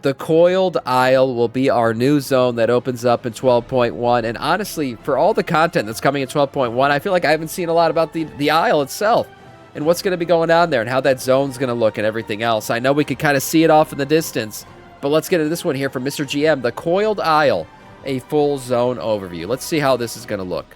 The Coiled Isle will be our new zone that opens up in 12.1. And honestly, for all the content that's coming in 12.1, I feel like I haven't seen a lot about the Isle itself and what's going to be going on there and how that zone's going to look and everything else. I know we could kind of see it off in the distance, but let's get into this one here from Mr. GM, the Coiled Isle, a full zone overview. Let's see how this is going to look.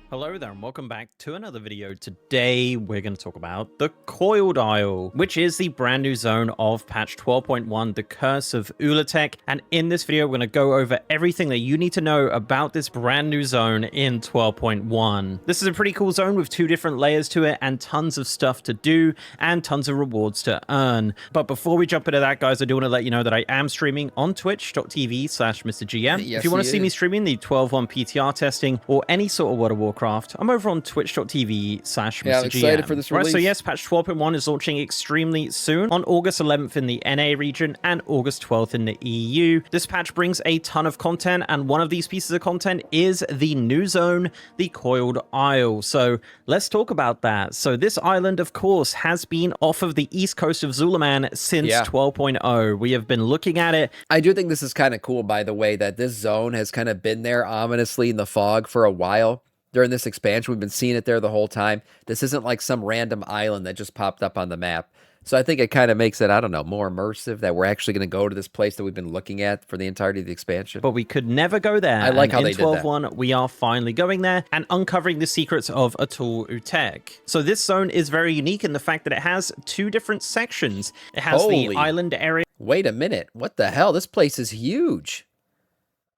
Hello there and welcome back to another video. Today we're going to talk about the Coiled Isle, which is the brand new zone of patch 12.1, the Curse of Atal'Utek. And in this video, we're going to go over everything that you need to know about this brand new zone in 12.1. This is a pretty cool zone with 2 different layers to it and tons of stuff to do and tons of rewards to earn. But before we jump into that, guys, I do want to let you know that I am streaming on twitch.tv/MrGM. Yes, if you want to see me streaming the 12.1 PTR testing or any sort of World of Warcraft, I'm over on twitch.tv/MrGM. Yeah, I'm excited for this release. Right, so yes, patch 12.1 is launching extremely soon on August 11th in the NA region and August 12th in the EU. This patch brings a ton of content, and one of these pieces of content is the new zone, the Coiled Isle. So let's talk about that. So this island, of course, has been off of the east coast of Zulaman since 12.0. We have been looking at it. I do think this is kind of cool, by the way, that this zone has kind of been there ominously in the fog for a while. During this expansion, we've been seeing it there the whole time. This isn't like some random island that just popped up on the map. So I think it kind of makes it, I don't know, more immersive that we're actually going to go to this place that we've been looking at for the entirety of the expansion. But we could never go there. I like how they did that. In 12.1, we are finally going there and uncovering the secrets of Atal'Utek. So this zone is very unique in the fact that it has 2 different sections. It has the island area. Wait a minute. What the hell? This place is huge.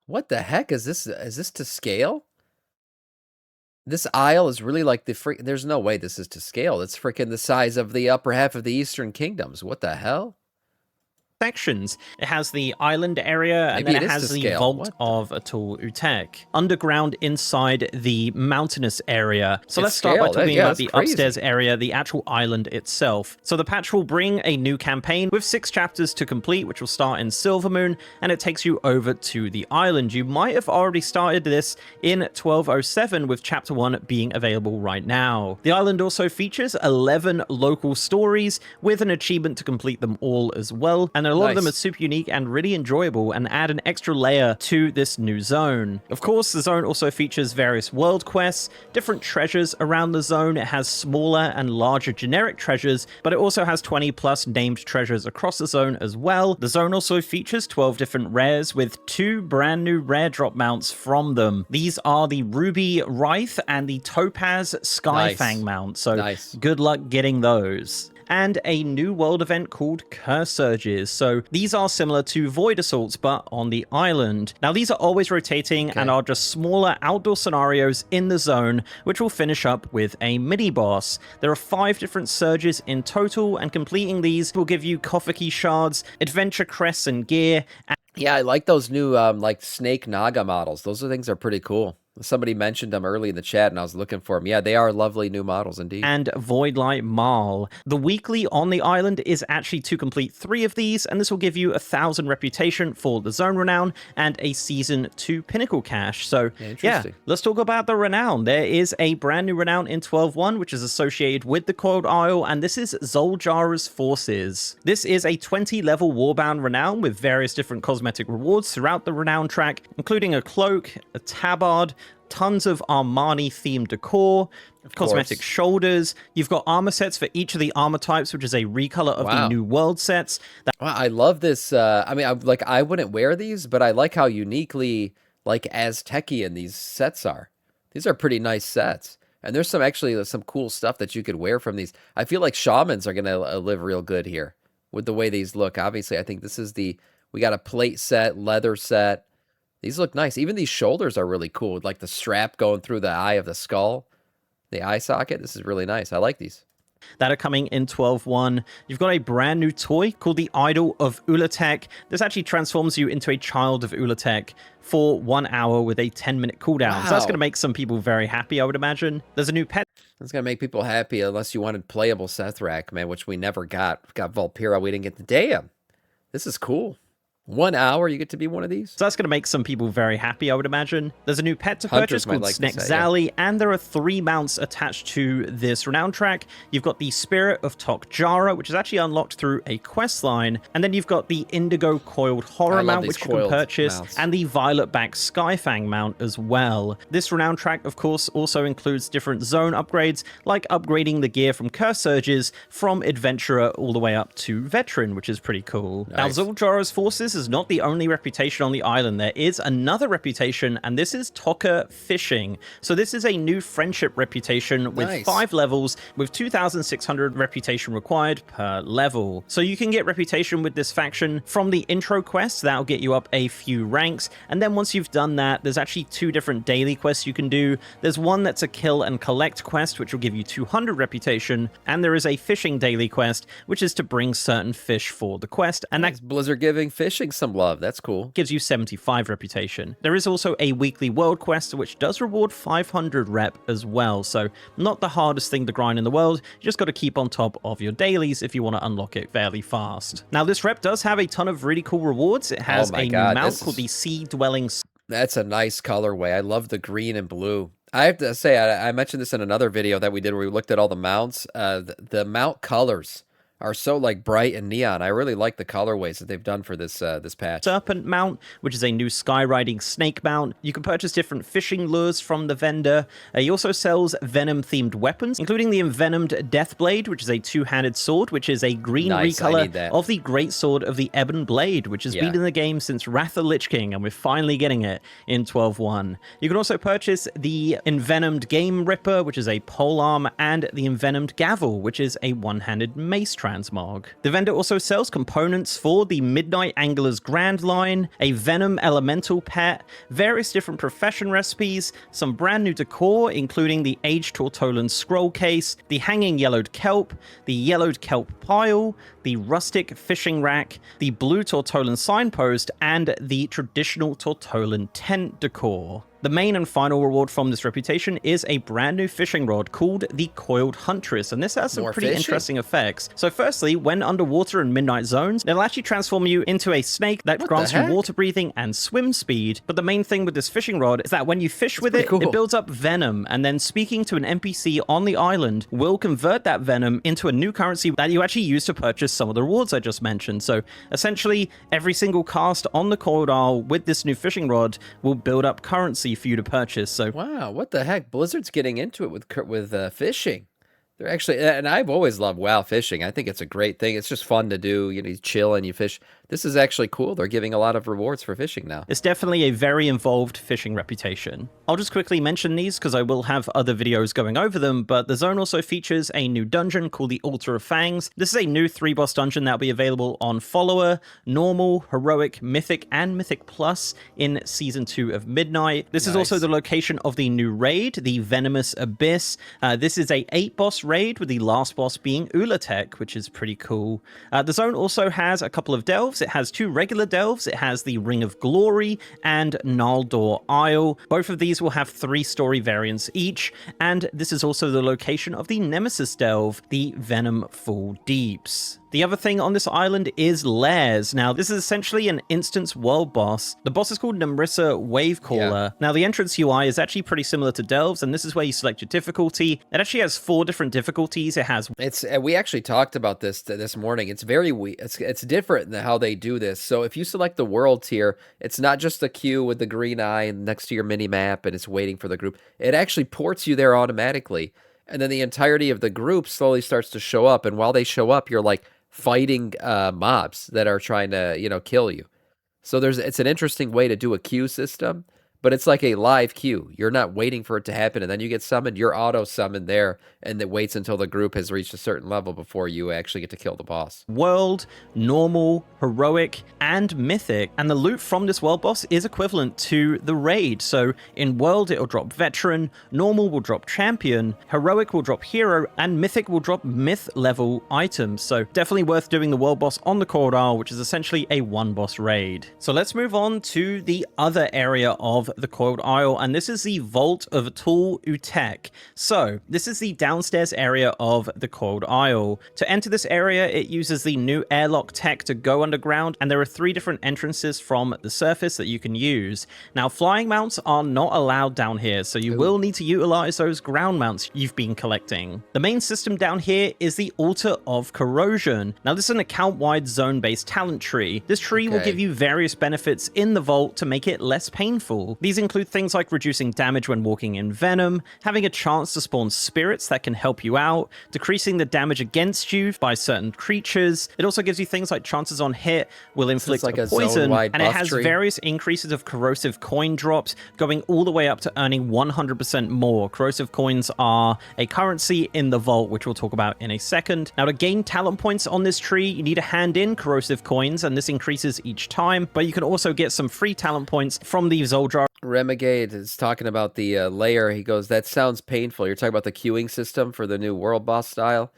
What the heck is this? Is this to scale? This isle is really like there's no way this is to scale. It's freaking the size of the upper half of the Eastern Kingdoms. What the hell? Sections. It has the island area, and then it has the vault of Atal'Utek underground inside the mountainous area. So let's start by talking about the upstairs area, the actual island itself. So the patch will bring a new campaign with 6 chapters to complete, which will start in Silvermoon, and it takes you over to the island. You might have already started this in 1207 with chapter 1 being available right now. The island also features 11 local stories with an achievement to complete them all as well, and a lot of them are super unique and really enjoyable and add an extra layer to this new zone. Of course, the zone also features various world quests, different treasures around the zone. It has smaller and larger generic treasures, but it also has 20 plus named treasures across the zone as well. The zone also features 12 different rares with 2 brand new rare drop mounts from them. These are the Ruby Wraith and the Topaz Skyfang mount, so good luck getting those. And a new world event called Curse Surges. So these are similar to Void Assaults, but on the island. Now, these are always rotating and are just smaller outdoor scenarios in the zone, which will finish up with a mini-boss. There are 5 different surges in total, and completing these will give you Kofuki shards, adventure crests and gear. Yeah, I like those new like Snake Naga models. Those things are pretty cool. Somebody mentioned them early in the chat, and I was looking for them. Yeah, they are lovely new models indeed. And Voidlight Marl. The weekly on the island is actually to complete 3 of these, and this will give you 1,000 reputation for the Zone Renown and a Season 2 Pinnacle Cache. So, yeah, let's talk about the Renown. There is a brand new Renown in 12.1, which is associated with the Coiled Isle, and this is Zul'Jara's Forces. This is a 20-level Warbound Renown with various different cosmetic rewards throughout the Renown track, including a cloak, a tabard, tons of Armani-themed decor, cosmetic shoulders. You've got armor sets for each of the armor types, which is a recolor of the New World sets. Wow, I love this. I mean, I wouldn't wear these, but I like how uniquely Aztecian these sets are. These are pretty nice sets. And there's some cool stuff that you could wear from these. I feel like shamans are going to live real good here with the way these look. Obviously, I think this is we got a plate set, leather set. These look nice. Even these shoulders are really cool, with like the strap going through the eye of the skull, the eye socket. This is really nice. I like these. That are coming in 12.1. You've got a brand new toy called the Idol of Atal'Utek. This actually transforms you into a child of Atal'Utek for 1 hour with a 10-minute cooldown. So that's going to make some people very happy, I would imagine. There's a new pet. That's going to make people happy unless you wanted playable Sethrak, man, which we never got. We got Vulpera. We didn't get the damn. This is cool. 1 hour, you get to be one of these? So that's going to make some people very happy, I would imagine. There's a new pet to purchase called like Snexali, and there are 3 mounts attached to this Renown track. You've got the Spirit of Tok'Jara, which is actually unlocked through a quest line, and then you've got the Indigo Coiled Horror mount, which you can purchase, and the Violet Back Skyfang mount as well. This Renown track, of course, also includes different zone upgrades, like upgrading the gear from Curse Surges from Adventurer all the way up to Veteran, which is pretty cool. Nice. Now, Zul'Jara's forces is not the only reputation on the island. There is another reputation, and this is Tokka Fishing. So this is a new friendship reputation with 5 levels, with 2,600 reputation required per level. So you can get reputation with this faction from the intro quest. That'll get you up a few ranks, and then once you've done that, there's actually 2 different daily quests you can do. There's one that's a kill and collect quest, which will give you 200 reputation, and there is a fishing daily quest, which is to bring certain fish for the quest, and that's Blizzard giving fishing some love. That's cool. Gives you 75 reputation. There is also a weekly world quest, which does reward 500 rep as well, so not the hardest thing to grind in the world. You just got to keep on top of your dailies if you want to unlock it fairly fast. Now, this rep does have a ton of really cool rewards. It has a new mount called the Sea Dwelling. That's a nice colorway. I love the green and blue. I have to say, I mentioned this in another video that we did where we looked at all the mounts. The mount colors are so like bright and neon. I really like the colorways that they've done for this this patch. Serpent mount, which is a new skywriting snake mount. You can purchase different fishing lures from the vendor. He also sells venom-themed weapons, including the envenomed Deathblade, which is a 2-handed sword, which is a green recolor of the great sword of the Ebon Blade, which has been in the game since Wrath of the Lich King, and we're finally getting it in 12.1. You can also purchase the envenomed Game Ripper, which is a polearm, and the envenomed Gavel, which is a 1-handed mace transmog. The vendor also sells components for the Midnight Angler's Grand line, a Venom Elemental pet, various different profession recipes, some brand new decor, including the Aged Tortolan scroll case, the Hanging Yellowed Kelp, the Yellowed Kelp pile, the Rustic fishing rack, the Blue Tortolan signpost, and the traditional Tortolan tent decor. The main and final reward from this reputation is a brand new fishing rod called the Coiled Huntress, and this has some pretty interesting effects. So firstly, when underwater in midnight zones, it'll actually transform you into a snake that grants you water breathing and swim speed. But the main thing with this fishing rod is that when you fish with it, it builds up venom, and then speaking to an NPC on the island will convert that venom into a new currency that you actually use to purchase some of the rewards I just mentioned. So essentially, every single cast on the Coiled Isle with this new fishing rod will build up currency for you to purchase. So wow, what the heck? Blizzard's getting into it with fishing. They're actually, and I've always loved WoW fishing. I think it's a great thing. It's just fun to do. You know, you chill and you fish. This is actually cool. They're giving a lot of rewards for fishing now. It's definitely a very involved fishing reputation. I'll just quickly mention these because I will have other videos going over them, but the zone also features a new dungeon called the Altar of Fangs. This is a new 3-boss dungeon that will be available on Follower, Normal, Heroic, Mythic, and Mythic Plus in Season 2 of Midnight. This is also the location of the new raid, the Venomous Abyss. This is a 8-boss raid, with the last boss being Atal'Utek, which is pretty cool. The zone also has a couple of delves. It has 2 regular delves. It has the Ring of Glory and Naldor Isle. Both of these will have 3 story variants each, and this is also the location of the Nemesis delve, the Venom Full Deeps. The other thing on this island is lairs. Now, this is essentially an instance world boss. The boss is called Namrissa Wavecaller. Now, the entrance UI is actually pretty similar to Delves, and this is where you select your difficulty. It actually has 4 different difficulties. It has... we actually talked about this this morning. It's very... It's different than how they do this. So if you select the world tier, it's not just a queue with the green eye next to your mini-map, and it's waiting for the group. It actually ports you there automatically. And then the entirety of the group slowly starts to show up, and while they show up, you're like fighting mobs that are trying to, you know, kill you. So it's an interesting way to do a queue system, but it's like a live queue. You're not waiting for it to happen, and then you get summoned. You're auto-summoned there, and it waits until the group has reached a certain level before you actually get to kill the boss. World, Normal, Heroic, and Mythic. And the loot from this world boss is equivalent to the raid. So in World, it'll drop Veteran, Normal will drop Champion, Heroic will drop Hero, and Mythic will drop Myth-level items. So definitely worth doing the world boss on the Coiled Isle, which is essentially a 1-boss raid. So let's move on to the other area of of the Coiled Isle, and this is the Vault of Atal'Utek. So, this is the downstairs area of the Coiled Isle. To enter this area, it uses the new airlock tech to go underground, and there are 3 different entrances from the surface that you can use. Now, flying mounts are not allowed down here, so you will need to utilize those ground mounts you've been collecting. The main system down here is the Altar of Corrosion. Now, this is an account-wide zone-based talent tree. This tree will give you various benefits in the vault to make it less painful. These include things like reducing damage when walking in venom, having a chance to spawn spirits that can help you out, decreasing the damage against you by certain creatures. It also gives you things like chances on hit will inflict a poison, and it has various increases of corrosive coin drops, going all the way up to earning 100% more. Corrosive coins are a currency in the vault, which we'll talk about in a second. Now, to gain talent points on this tree, you need to hand in corrosive coins, and this increases each time, but you can also get some free talent points from the Zoldrar. Remigade is talking about the layer. He goes, that sounds painful. You're talking about the queuing system for the new world boss style.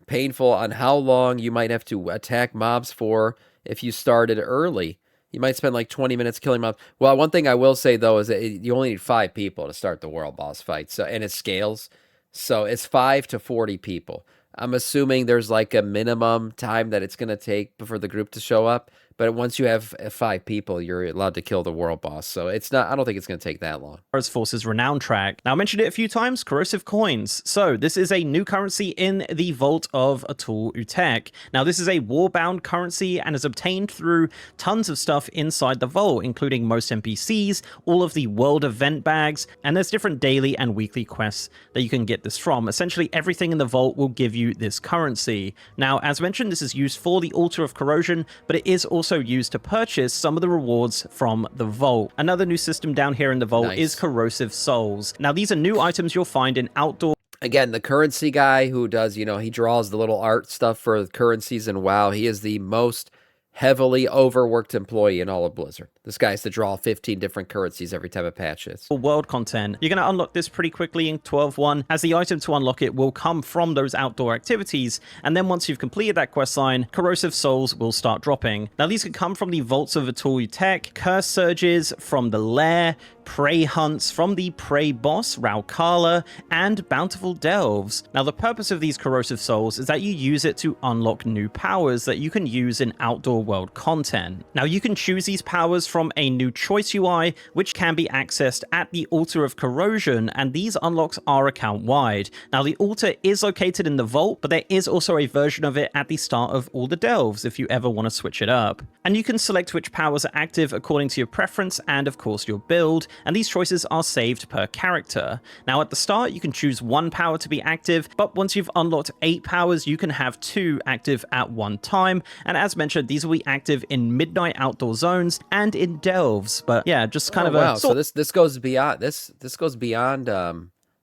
Painful on how long you might have to attack mobs for if you started early. You might spend like 20 minutes killing mobs. Well, one thing I will say, though, is that you only need 5 people to start the world boss fight. So, and it scales. So it's 5 to 40 people. I'm assuming there's like a minimum time that it's going to take for the group to show up. But once you have 5 people, you're allowed to kill the world boss. So it's not, I don't think it's going to take that long. Forces Renown track. Now, I mentioned it a few times, corrosive coins. So this is a new currency in the Vault of Atal'Utek. Now, this is a war-bound currency and is obtained through tons of stuff inside the vault, including most NPCs, all of the world event bags, and there's different daily and weekly quests that you can get this from. Essentially, everything in the vault will give you this currency. Now, as mentioned, this is used for the Altar of Corrosion, but it is also used to purchase some of the rewards from the vault. Another new system down here in the vault is corrosive souls. Now, these are new items you'll find in outdoor. Again, the currency guy who does, you know, he draws the little art stuff for currencies and WoW. He is the most heavily overworked employee in all of Blizzard. This guy has to draw 15 different currencies every time a patch hits. World content. You're going to unlock this pretty quickly in 12.1, as the item to unlock it will come from those outdoor activities, and then once you've completed that quest line, corrosive souls will start dropping. Now, these can come from the Vaults of Atal'Utek, curse surges from the lair, prey hunts from the prey boss, Raukala, and bountiful delves. Now, the purpose of these corrosive souls is that you use it to unlock new powers that you can use in outdoor world content. Now, you can choose these powers from a new choice UI, which can be accessed at the Altar of Corrosion, and these unlocks are account-wide. Now, the altar is located in the vault, but there is also a version of it at the start of all the delves if you ever want to switch it up. And you can select which powers are active according to your preference and, of course, your build, and these choices are saved per character. Now, at the start, you can choose 1 power to be active, but once you've unlocked 8 powers, you can have 2 active at one time, and as mentioned, these will be active in midnight outdoor zones and in delves. But yeah, just kind of a... Wow, so this goes beyond, this goes beyond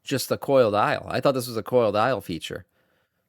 just the Coiled Isle. I thought this was a Coiled Isle feature.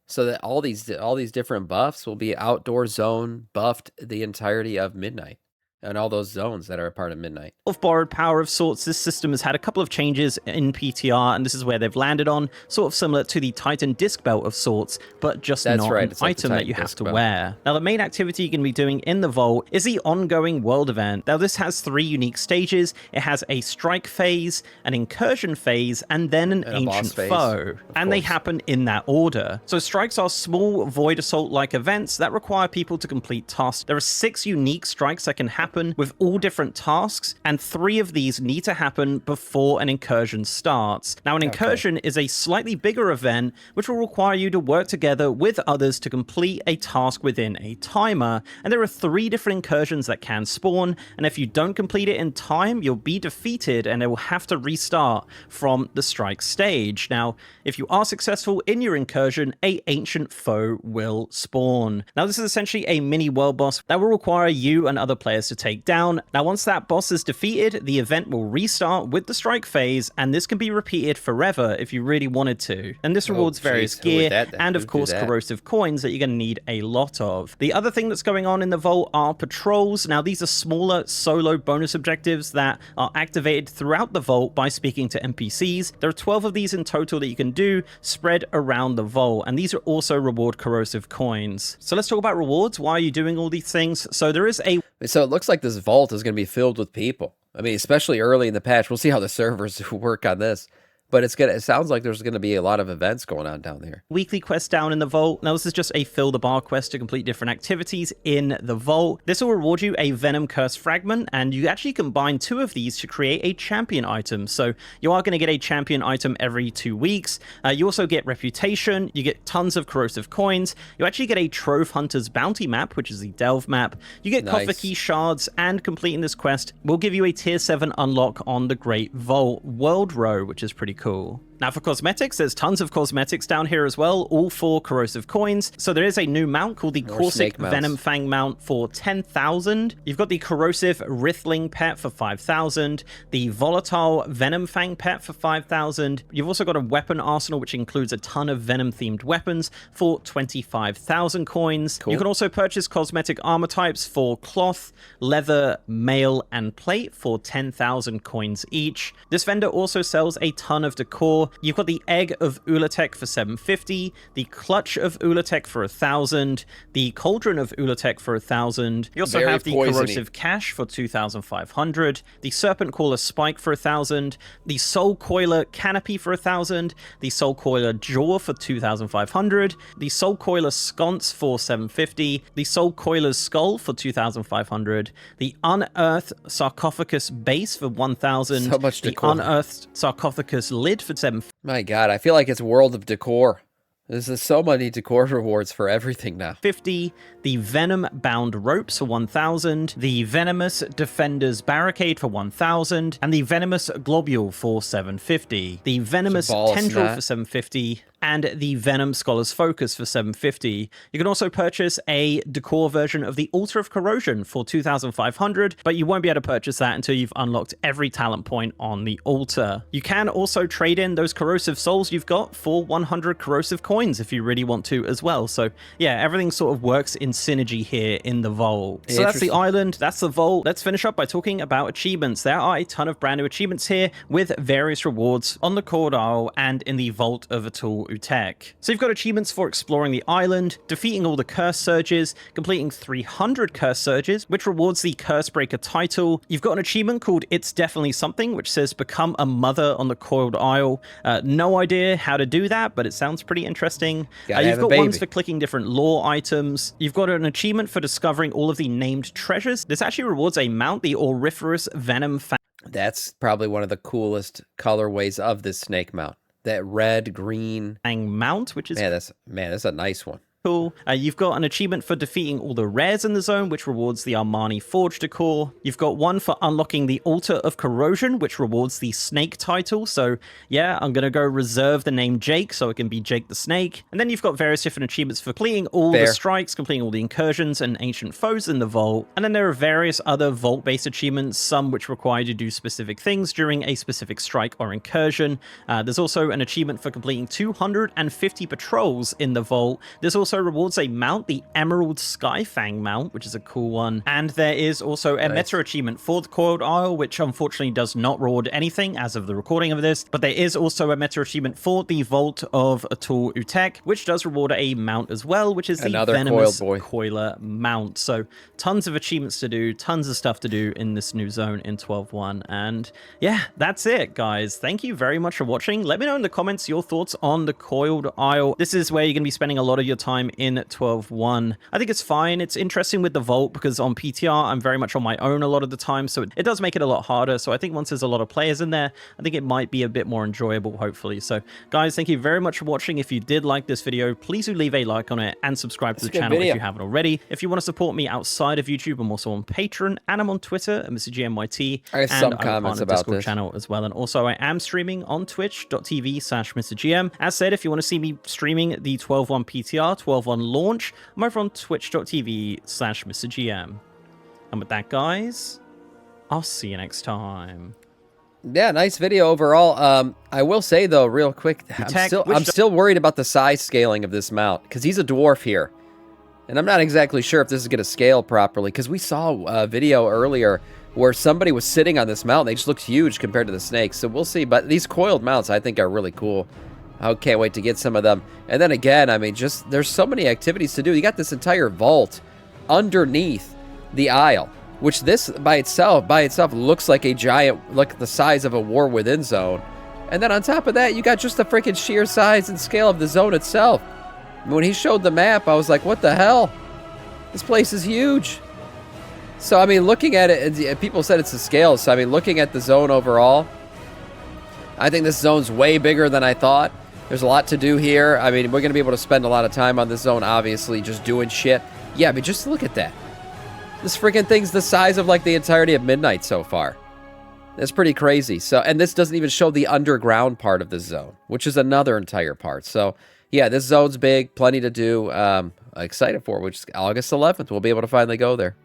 So that all these different buffs will be outdoor zone buffed the entirety of midnight. And all those zones that are a part of Midnight. Of borrowed power of sorts, this system has had a couple of changes in PTR, and this is where they've landed on, sort of similar to the Titan disc belt of sorts, but just not an item that you have to wear. Now, the main activity you're going to be doing in the vault is the ongoing world event. Now, this has 3 unique stages. It has a strike phase, an incursion phase, and then an ancient foe. And they happen in that order. So strikes are small void assault-like events that require people to complete tasks. There are 6 unique strikes that can happen with all different tasks, and 3 of these need to happen before an incursion starts. Now, an incursion is a slightly bigger event which will require you to work together with others to complete a task within a timer, and there are 3 different incursions that can spawn, and if you don't complete it in time, you'll be defeated and it will have to restart from the strike stage. Now, if you are successful in your incursion, a ancient foe will spawn. Now, this is essentially a mini world boss that will require you and other players to take down. Now, once that boss is defeated, the event will restart with the strike phase, and this can be repeated forever if you really wanted to. And this rewards various gear and, of course, corrosive coins that you're going to need a lot of. The other thing that's going on in the vault are patrols. Now, these are smaller solo bonus objectives that are activated throughout the vault by speaking to NPCs. There are 12 of these in total that you can do, spread around the vault, and these are also reward corrosive coins. So let's talk about rewards. Why are you doing all these things? So there is a... So it looks like this vault is going to be filled with people. I mean, especially early in the patch. We'll see how the servers work on this. But it sounds like there's going to be a lot of events going on down there. Weekly quest down in the vault. Now, this is just a fill the bar quest to complete different activities in the vault. This will reward you a Venom Curse Fragment, and you actually combine 2 of these to create a champion item. So you are going to get a champion item every 2 weeks. You also get Reputation. You get tons of corrosive coins. You actually get a Trove Hunter's Bounty map, which is the Delve map. You get Coffer Key Shards, and completing this quest will give you a Tier 7 unlock on the Great Vault World Row, which is pretty cool. Now for cosmetics, there's tons of cosmetics down here as well, all for corrosive coins. So there is a new mount called the Corsic Venom Fang mount for 10,000. You've got the corrosive Writhling pet for 5,000, the volatile Venom Fang pet for 5,000. You've also got a weapon arsenal, which includes a ton of Venom-themed weapons for 25,000 coins. Cool. You can also purchase cosmetic armor types for cloth, leather, mail, and plate for 10,000 coins each. This vendor also sells a ton of decor. You've got the Egg of Atal'Utek for 750, the Clutch of Atal'Utek for 1,000, the Cauldron of Atal'Utek for 1,000. You also have the Corrosive Cache for 2,500, the Serpent Caller Spike for 1,000, the Soul Coiler Canopy for 1,000, the Soul Coiler Jaw for 2,500, the Soul Coiler Sconce for 750, the Soul Coiler's Skull for 2,500, the Unearthed Sarcophagus Base for 1,000, so much decor. The Unearthed Sarcophagus Lid for 750. My God, I feel like it's World of Decor. There's so many decor rewards for everything now. 50, the Venom Bound Ropes for 1,000, the Venomous Defender's Barricade for 1,000, and the Venomous Globule for 750. The Venomous Tendril for 750, and the Venom Scholar's Focus for 750. You can also purchase a decor version of the Altar of Corrosion for 2,500, but you won't be able to purchase that until you've unlocked every talent point on the altar. You can also trade in those corrosive souls you've got for 100 corrosive coins if you really want to as well. So yeah, everything sort of works in synergy here in the vault. So that's the island, that's the vault. Let's finish up by talking about achievements. There are a ton of brand new achievements here with various rewards on the Coiled Isle and in the Vault of Atal'Utek. So you've got achievements for exploring the island, defeating all the curse surges, completing 300 curse surges, which rewards the Cursebreaker title. You've got an achievement called It's Definitely Something, which says become a mother on the Coiled Isle. No idea how to do that, but it sounds pretty interesting. You've got ones for clicking different lore items. You've got an achievement for discovering all of the named treasures. This actually rewards a mount, the Auriferous Venom Fang. That's probably one of the coolest colorways of this snake mount. That red, green mount, which is that's a nice one. Cool. You've got an achievement for defeating all the rares in the zone, which rewards the Armani Forge decor. You've got one for unlocking the Altar of Corrosion, which rewards the Snake title. So yeah, I'm going to go reserve the name Jake so it can be Jake the Snake. And then you've got various different achievements for completing all the strikes, completing all the incursions and ancient foes in the vault. And then there are various other vault-based achievements, some which require you to do specific things during a specific strike or incursion. There's also an achievement for completing 250 patrols in the vault. There's also rewards a mount, the Emerald Skyfang mount, which is a cool one. And there is also a meta achievement for the Coiled Isle, which unfortunately does not reward anything as of the recording of this. But there is also a meta achievement for the Vault of Atal'Utek, which does reward a mount as well, which is the Venomous Coiler mount. So tons of achievements to do, tons of stuff to do in this new zone in 12.1. And yeah, that's it, guys. Thank you very much for watching. Let me know in the comments your thoughts on the Coiled Isle. This is where you're going to be spending a lot of your time in 12.1. I think it's fine. It's interesting with the vault because on PTR, I'm very much on my own a lot of the time, so it does make it a lot harder. So I think once there's a lot of players in there, I think it might be a bit more enjoyable, hopefully. So guys, thank you very much for watching. If you did like this video, please do leave a like on it and subscribe to the channel if you haven't already. If you want to support me outside of YouTube, I'm also on Patreon and I'm on Twitter at MrGMYT. I have some comments about Discord this channel as well. And also I am streaming on twitch.tv/MrGM. As said, if you want to see me streaming the 12.1 PTR, 12.1 launch, I'm over on twitch.tv/MrGM. And with that, guys, I'll see you next time. Yeah, nice video overall. I will say though, real quick, I'm still worried about the size scaling of this mount because he's a dwarf here, and I'm not exactly sure if this is going to scale properly because we saw a video earlier where somebody was sitting on this mount. They just looked huge compared to the snakes, so we'll see. But these coiled mounts, I think, are really cool. I can't wait to get some of them. And then again, I mean, just there's so many activities to do. You got this entire vault underneath the Isle. which this by itself looks like a giant, like the size of a War Within zone. And then on top of that, you got just the freaking sheer size and scale of the zone itself. When he showed the map, I was like, what the hell? This place is huge. So, I mean, looking at it, and people said it's the scale. So, I mean, looking at the zone overall, I think this zone's way bigger than I thought. There's a lot to do here. I mean, we're going to be able to spend a lot of time on this zone, obviously, just doing shit. Yeah, I mean, just look at that. This freaking thing's the size of, like, the entirety of Midnight so far. That's pretty crazy. So, and this doesn't even show the underground part of the zone, which is another entire part. So, yeah, this zone's big, plenty to do. Excited for, which is August 11th. We'll be able to finally go there.